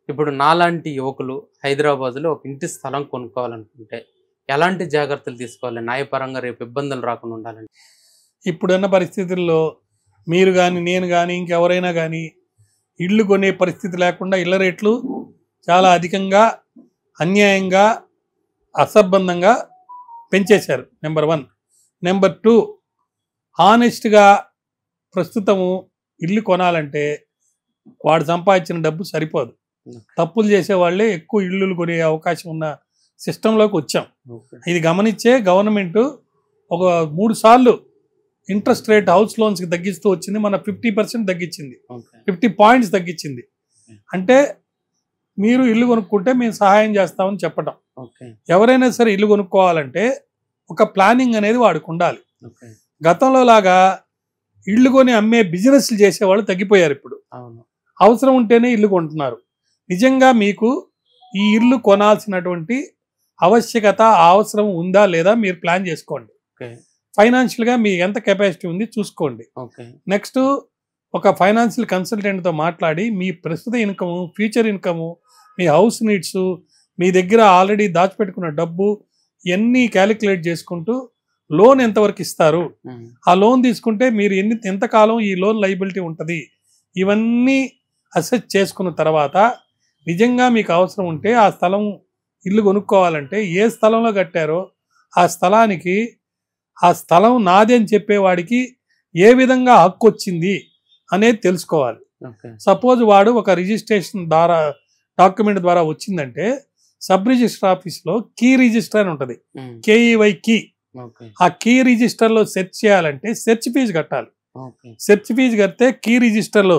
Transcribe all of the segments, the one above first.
ఇప్పుడు నాలాంటి యువకులు హైదరాబాద్‌లో ఒక ఇంటి స్థలం కొనుక్కోవాలనుకుంటే, ఎలాంటి జాగ్రత్తలు తీసుకోవాలి? న్యాయపరంగా రేపు ఇబ్బందులు రాకుండా ఉండాలంటే? ఇప్పుడున్న పరిస్థితుల్లో మీరు కానీ నేను కానీ ఇంకెవరైనా కానీ ఇళ్ళు కొనే పరిస్థితి లేకుండా ఇళ్ళ రేట్లు చాలా అధికంగా అన్యాయంగా అసంబద్ధంగా పెంచేశారు. నెంబర్ 1. నెంబర్ 2, హానెస్ట్గా ప్రస్తుతము ఇల్లు కొనాలంటే వాడు సంపాదించిన డబ్బు సరిపోదు. తప్పులు చేసేవాళ్ళే ఎక్కువ ఇళ్ళు కొనే అవకాశం ఉన్న సిస్టంలోకి వచ్చాం. ఇది గమనించే గవర్నమెంట్ ఒక 3 సార్లు ఇంట్రెస్ట్ రేట్ హౌస్ లోన్స్కి తగ్గిస్తూ వచ్చింది. మన 50% తగ్గించింది, 50 పాయింట్స్ తగ్గించింది. అంటే మీరు ఇల్లు కొనుక్కుంటే మేము సహాయం చేస్తామని చెప్పటం. ఎవరైనా సరే ఇల్లు కొనుక్కోవాలంటే ఒక ప్లానింగ్ అనేది వాడికి ఉండాలి. గతంలో లాగా ఇల్లు కొని అమ్మే బిజినెస్లు చేసేవాళ్ళు తగ్గిపోయారు. ఇప్పుడు అవసరం ఉంటేనే ఇల్లు కొంటున్నారు. నిజంగా మీకు ఈ ఇల్లు కొనాల్సినటువంటి ఆవశ్యకత అవసరం ఉందా లేదా మీరు ప్లాన్ చేసుకోండి. ఫైనాన్షియల్గా మీ ఎంత కెపాసిటీ ఉంది చూసుకోండి. నెక్స్ట్ ఒక ఫైనాన్షియల్ కన్సల్టెంట్తో మాట్లాడి మీ ప్రస్తుత ఇన్కము, ఫ్యూచర్ ఇన్కము, మీ హౌస్ నీడ్స్, మీ దగ్గర ఆల్రెడీ దాచిపెట్టుకున్న డబ్బు ఇవన్నీ క్యాలిక్యులేట్ చేసుకుంటూ లోన్ ఎంతవరకు ఇస్తారు, ఆ లోన్ తీసుకుంటే మీరు ఎంతకాలం ఈ లోన్ లయబిలిటీ ఉంటుంది, ఇవన్నీ అసెస్ చేసుకున్న తర్వాత నిజంగా మీకు అవసరం ఉంటే ఆ స్థలం ఇల్లు కొనుక్కోవాలంటే ఏ స్థలంలో కట్టారో ఆ స్థలానికి ఆ స్థలం నాది అని చెప్పేవాడికి ఏ విధంగా హక్కు వచ్చింది అనేది తెలుసుకోవాలి. సపోజ్ వాడు ఒక రిజిస్ట్రేషన్ ద్వారా డాక్యుమెంట్ ద్వారా వచ్చిందంటే సబ్ రిజిస్టర్ ఆఫీస్లో కీ రిజిస్టర్ అని ఉంటుంది, కేఈవై కీ. ఆ కీ రిజిస్టర్లో సెర్చ్ చేయాలంటే సెర్చ్ ఫీజు కట్టాలి. సెర్చ్ ఫీజు కడితే కీ రిజిస్టర్లో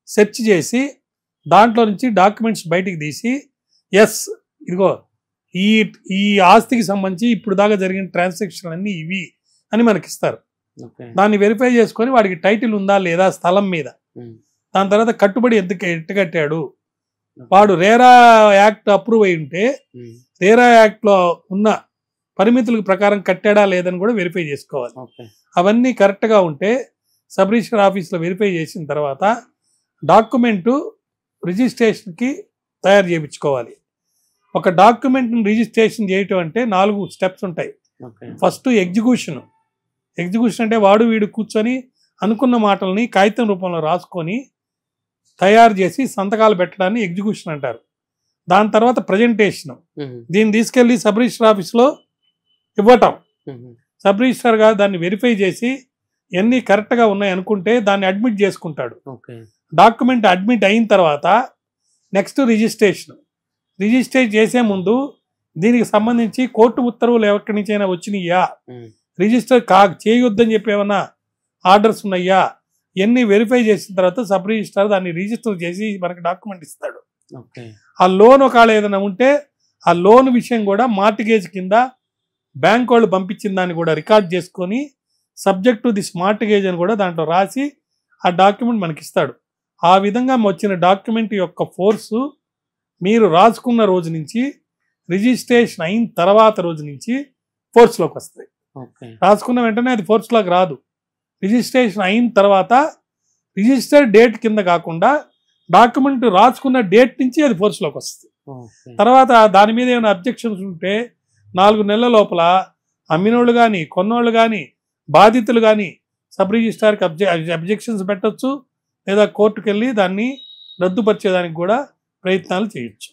సెర్చ్ చేసి దాంట్లో నుంచి డాక్యుమెంట్స్ బయటికి తీసి ఎస్ ఇదిగో ఈ ఆస్తికి సంబంధించి ఇప్పుడు దాకా జరిగిన ట్రాన్సాక్షన్ అన్నీ ఇవి అని మనకి ఇస్తారు. దాన్ని వెరిఫై చేసుకొని వాడికి టైటిల్ ఉందా లేదా స్థలం మీద, దాని తర్వాత కట్టుబడి ఎంత కట్టాడు, వాడు రేరా యాక్ట్ అప్రూవ్ అయి ఉంటే రేరా యాక్ట్లో ఉన్న పరిమితుల ప్రకారం కట్టాడా లేదని కూడా వెరిఫై చేసుకోవాలి. అవన్నీ కరెక్ట్గా ఉంటే సబ్ రిజిస్టర్ ఆఫీస్లో వెరిఫై చేసిన తర్వాత డాక్యుమెంటు రిజిస్ట్రేషన్కి తయారు చేయించుకోవాలి. ఒక డాక్యుమెంట్ని రిజిస్ట్రేషన్ చేయటం అంటే 4 స్టెప్స్ ఉంటాయి. ఫస్ట్ ఎగ్జిక్యూషన్ అంటే వాడు వీడు కూర్చొని అనుకున్న మాటల్ని కాగితం రూపంలో రాసుకొని తయారు చేసి సంతకాలు పెట్టడాన్ని ఎగ్జిక్యూషన్ అంటారు. దాని తర్వాత ప్రజెంటేషన్, దీన్ని తీసుకెళ్ళి సబ్ రిజిస్టర్ ఆఫీస్లో ఇవ్వటం. సబ్ రిజిస్టర్ గారు దాన్ని వెరిఫై చేసి ఎన్ని కరెక్ట్గా ఉన్నాయి అనుకుంటే దాన్ని అడ్మిట్ చేసుకుంటాడు. డాక్యుమెంట్ అడ్మిట్ అయిన తర్వాత నెక్స్ట్ రిజిస్ట్రేట్ చేసే ముందు దీనికి సంబంధించి కోర్టు ఉత్తర్వులు ఎక్కడి నుంచి అయినా వచ్చినాయా, రిజిస్టర్ చేయొద్దని చెప్పి ఏమన్నా ఆర్డర్స్ ఉన్నాయా, ఇవన్నీ వెరిఫై చేసిన తర్వాత సబ్ రిజిస్టర్ దాన్ని రిజిస్టర్ చేసి మనకి డాక్యుమెంట్ ఇస్తాడు. ఆ లోన్ ఒకవేళ ఏదైనా ఉంటే ఆ లోన్ విషయం కూడా మార్టిగేజ్ కింద బ్యాంక్ వాళ్ళు పంపించిన దాన్ని కూడా రికార్డ్ చేసుకొని సబ్జెక్ట్ టు దిస్ మార్టిగేజ్ అని కూడా దాంట్లో రాసి ఆ డాక్యుమెంట్ మనకి ఇస్తాడు. ఆ విధంగా వచ్చిన డాక్యుమెంట్ యొక్క ఫోర్సు మీరు రాసుకున్న రోజు నుంచి రిజిస్ట్రేషన్ అయిన తర్వాత రోజు నుంచి ఫోర్స్లోకి వస్తాయి. రాసుకున్న వెంటనే అది ఫోర్స్లోకి రాదు. రిజిస్ట్రేషన్ అయిన తర్వాత రిజిస్టర్ డేట్ కింద కాకుండా డాక్యుమెంట్ రాసుకున్న డేట్ నుంచి అది ఫోర్స్లోకి వస్తుంది. తర్వాత దాని మీద ఏమైనా అబ్జెక్షన్స్ ఉంటే 4 నెలల లోపల అమ్మినోళ్ళు కానీ కొన్నోళ్ళు కానీ బాధితులు కానీ సబ్ రిజిస్ట్రార్కి అబ్జెక్షన్స్ పెట్టచ్చు, లేదా కోర్టుకు వెళ్ళి దాన్ని రద్దుపరిచేదానికి కూడా ప్రయత్నాలు చేయొచ్చు.